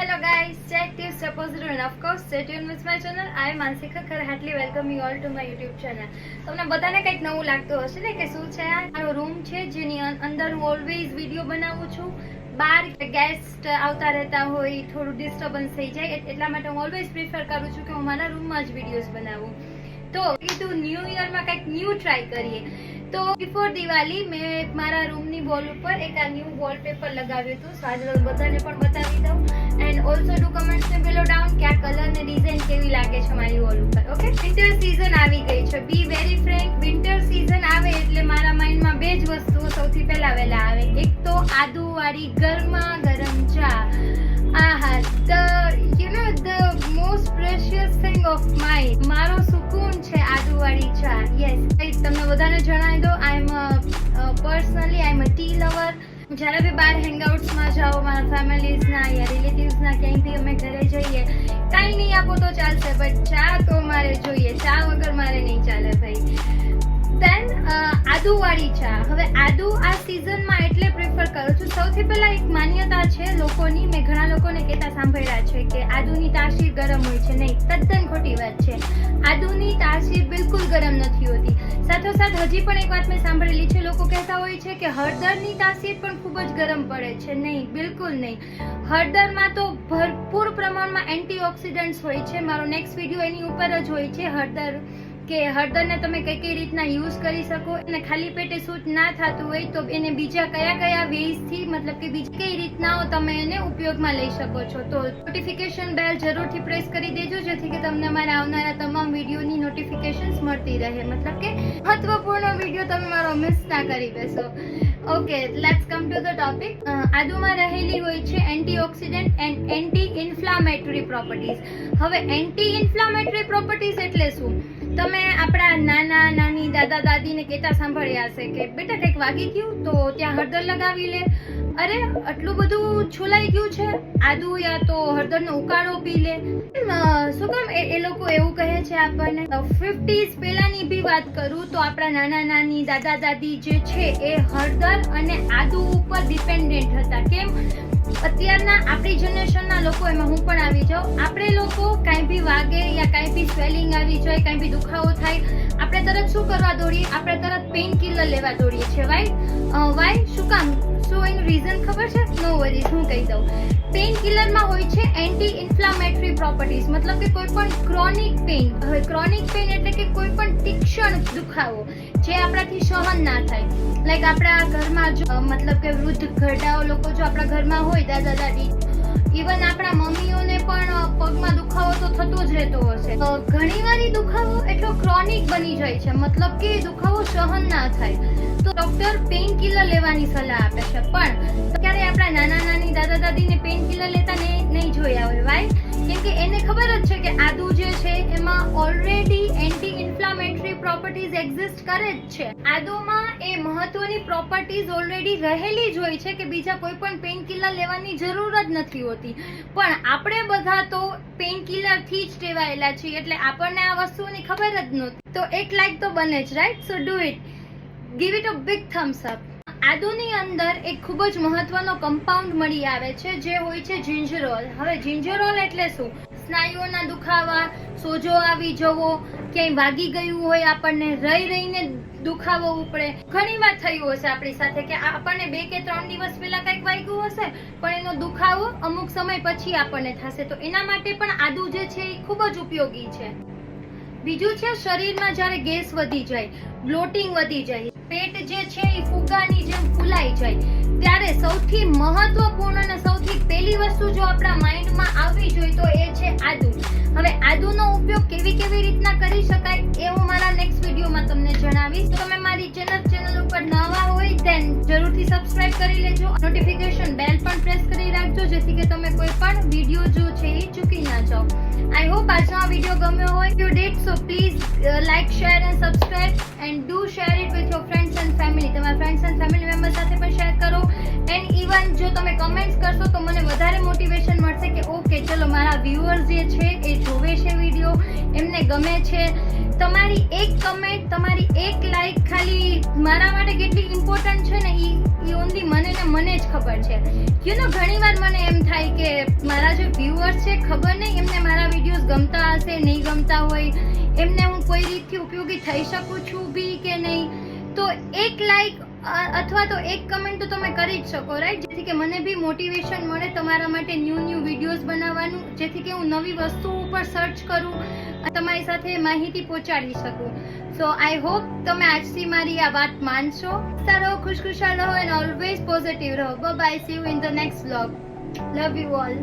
hello guys, check this suppository and of course stay tuned with my channel. I am Mansi Khakhar, heartily welcome you all to my YouTube channel. તમને બધાને કંઈક નવું લાગતું હશે ને કે શું છે આ મારો રૂમ છે જેની અંદર હું ઓલવેઝ વિડીયો બનાવું છું. બહાર ગેસ્ટ આવતા રહેતા હોય થોડું ડિસ્ટર્બન્સ થઈ જાય એટલા માટે હું ઓલવેઝ પ્રિફર કરું છું કે હું મારા રૂમમાં જ વિડીયોઝ બનાવું. તો કીધું ન્યૂ યરમાં કંઈક ન્યૂ ટ્રાય કરીએ. તો બિફોર દિવાળી મેં મારા રૂમની વોલ ઉપર એક આ ન્યૂ વોલપેપર લગાવ્યું હતું. સો આજે બધાને પણ બતાવી દઉં and also do comments May below down કે આ કલર ને ડિઝાઇન કેવી લાગે છે મારી વોલ ઉપર. ઓકે, વિન્ટર સીઝન આવી ગઈ છે. Be very Frank, winter season આવે એટલે મારા માઇન્ડમાં બે જ વસ્તુઓ સૌથી પહેલા આવે. એક તો આદુ વાળી ગરમા ગરમ ચા. આહા, the most precious thing of mine. મારો સુકૂન છે આદુ વાળી ચા. યસ, તમને બધાને જણાવી દો, પર્સનલી આઈ એમ અ ટી લવર. જ્યારે બી બહાર હેંગઆઉટ્સમાં જાઓ મારા ફેમિલીઝના યા રિલેટિવ્સના ક્યાંય બી અમે ઘરે જઈએ, કાંઈ નહીં આપો તો ચાલશે બટ ચા તો મારે જોઈએ. ચા વગર મારે નહીં ચાલે ભાઈ. દેન આદુ વાળી ચા. હવે આદુ આ સિઝનમાં એટલે પ્રિફર કરું છું. સૌથી પહેલા એક માન્યતા છે લોકોની, મેં ઘણા લોકોને કહેતા સાંભળ્યા છે કે આદુની તાસીર ગરમ હોય છે. નહીં, તદ્દન ખોટી વાત છે. આદુની તાસીર બિલકુલ ગરમ નથી હોતી. સાથોસાથ હજી પણ એક વાત મેં સાંભળેલી છે, લોકો કહેતા હોય છે કે હળદરની તાસીર પણ ખૂબ જ ગરમ પડે છે. નહીં, બિલકુલ નહીં. હળદરમાં તો ભરપૂર પ્રમાણમાં એન્ટીઓક્સિડન્ટ્સ હોય છે. મારો નેક્સ્ટ વિડીયો એની ઉપર જ હોય છે, હળદર કે હળદરને તમે કઈ રીતના યુઝ કરી શકો અને ખાલી પેટે સૂટ ના થતું હોય તો એને બીજા કયા વેઝથી, મતલબ કે બીજી કઈ રીતના તમે એને ઉપયોગમાં લઈ શકો છો. તો નોટિફિકેશન બેલ જરૂરથી પ્રેસ કરી દેજો જેથી કે તમને મારા આવનારા તમામ વિડીયોની નોટિફિકેશન્સ મળતી રહે. મતલબ કે મહત્વપૂર્ણ વિડીયો તમે મારો મિસ ના કરી બેસો. Okay, let's come to the topic. આદુમાં રહેલી હોય છે antioxidant and anti inflammatory properties. હવે એન્ટી ઇન્ફ્લામેટરી પ્રોપર્ટીઝ એટલે શું? તમે આપણા નાના નાની દાદા દાદીને કહેતા સાંભળ્યા હશે કે બેટા કંઈક વાગી ગયું તો ત્યાં હળદર લગાવી લે. અરે આટલું બધું છોલાઈ ગયું છે, આદુ યા તો હળદરનો ઉકાળો પી લે. શું કામ એ લોકો એવું કહે છે આપણને? 50s પહેલાની બી વાત કરું તો આપણા નાના નાની દાદા દાદી જે છે એ હળદર અને આદુ ઉપર ડિપેન્ડન્ટ હતા. કેમ? અત્યારના આપણી જનરેશનના લોકો, એમાં હું પણ આવી જાઉં, આપણે લોકો કાંઈ બી વાગે યા કાંઈ બી સ્વેલિંગ આવી જાય, કાંઈ બી દુખાવો થાય, આપણે તરત શું કરવા દોડીએ? આપણે તરત પેઇન કિલર લેવા દોડીએ છીએ. વાય? શું કામ? શું એનું રીઝન ખબર છે? નો વરીઝ, હું કહી દઉં. પેઇન કિલરમાં હોય છે એન્ટી ઇન્ફ્લામેટરી પ્રોપર્ટીઝ. મતલબ કે કોઈ પણ ક્રોનિક પેઇન. હવે ક્રોનિક પેઇન એટલે કે કોઈ પણ તીક્ષ્ણ દુખાવો જે આપણાથી સહન ના થાય. લાઈક આપણા ઘરમાં જો મતલબ કે વૃદ્ધ ઘરડાઓ લોકો જો આપણા ઘરમાં હોય, દાદા દાદી, ઇવન આપણા મમ્મીઓને પણ પગમાં દુખાવો તો થતો જ રહેતો હશે. ઘણી વાર દુખાવો એટલો ક્રોનિક બની જાય છે, મતલબ કે દુખાવો સહન ના થાય તો ડોક્ટર પેઇન કિલર લેવાની સલાહ આપે છે. પણ ક્યારે આપણા નાના નાની દાદા દાદીને પેઇન કિલર લેતા નહીં જોયા હોય. વાય? કેમ કે એને ખબર જ છે કે આદુ જે છે એમાં already anti inflammatory properties exist કરે જ છે. આદુમાં એ મહત્વની પ્રોપર્ટીઝ ઓલરેડી રહેલી જ હોય છે કે બીજા કોઈ પણ પેઇન કિલર લેવાની જરૂર જ નથી હોતી. પણ આપણે બધા તો પેઇન કિલર થી જ ટેવાયેલા છીએ એટલે આપણને આ વસ્તુની ખબર જ નહોતી. તો એક લાઈક તો બને જ, right? So do it, give it a big thumbs up. આદુની અંદર એક ખૂબ જ મહત્વનો કમ્પાઉન્ડ મળી આવે છે જે હોય છે જિંજરોલ. હવે જિંજરોલ એટલે શું? સ્નાયુઓના દુખાવા, સોજો આવી જવો, ક્યાંય વાગી ગયું હોય, આપણને રહીને દુખાવો ઉપડે. ઘણી વાર થયું હશે આપણી સાથે કે આપણને 2 કે 3 દિવસ પહેલા કંઈક વાગ્યું હશે પણ એનો દુખાવો અમુક સમય પછી આપણને થશે. તો એના માટે પણ આદુ જે છે એ ખૂબ જ ઉપયોગી છે. બીજું છે શરીરમાં જ્યારે ગેસ વધી જાય, બ્લોટિંગ વધી જાય, પેટ જે છે એ ફુગ્ગાની જેમ ફૂલાઈ જાય, ત્યારે સૌથી મહત્વપૂર્ણ અને સૌથી પહેલી વસ્તુ જો આપણા માઇન્ડમાં આવવી જોઈએ તો એ છે આદુ. હવે આદુનો ઉપયોગ કેવી રીતના કરી શકાય એ હું મારા નેક્સ્ટ વિડીયોમાં તમને જણાવીશ. તો તમે મારી ચેનલ ઉપર નવા હોય દેન જરૂરથી સબસ્ક્રાઇબ કરી લેજો. નોટિફિકેશન બેલ પણ પ્રેસ કરી રાખજો જેથી કે તમે કોઈ પણ વિડીયો જો છે એ ચૂકી ના જાઓ. I hope આજનો આ વિડીયો ગમ્યો હોય. If you did so please like, share and subscribe and do share it with your friends and family. તમારા friends and family members સાથે પણ શેર કરો. એન્ડ ઇવન જો તમે કમેન્ટ્સ કરશો તો મને વધારે મોટિવેશન મળશે કે ઓકે ચલો મારા વ્યુઅર્સ જે છે એ જોવે છે વિડીયો, એમને ગમે છે. તમારી એક કમેન્ટ, તમારી એક લાઈક ખાલી મારા માટે કેટલી ઇમ્પોર્ટન્ટ છે ને એ ઓનલી મને જ ખબર છે. યુ નો ઘણી વાર મને એમ થાય કે મારા જે વ્યુઅર્સ છે ખબર નહીં એમને મારા વિડીયોઝ ગમતા હશે નહીં ગમતા હોય, એમને હું કોઈ રીતથી ઉપયોગી થઈ શકું છું બી કે નહીં, તો એક લાઈક અથવા તો એક કમેન્ટ તો તમે કરી જ શકો રાઈટ, જેથી કે મને બી મોટિવેશન મળે તમારા માટે ન્યૂ વિડીયોઝ બનાવવાનું, જેથી કે હું નવી વસ્તુઓ ઉપર સર્ચ કરું અને તમારી સાથે માહિતી પહોંચાડી શકું. સો આઈ હોપ તમે આજથી મારી આ વાત માનશો. રહો, ખુશખુશાલ રહો એન્ડ ઓલવેઝ પોઝિટિવ રહો. Bye, see you in the next vlog. Love you all.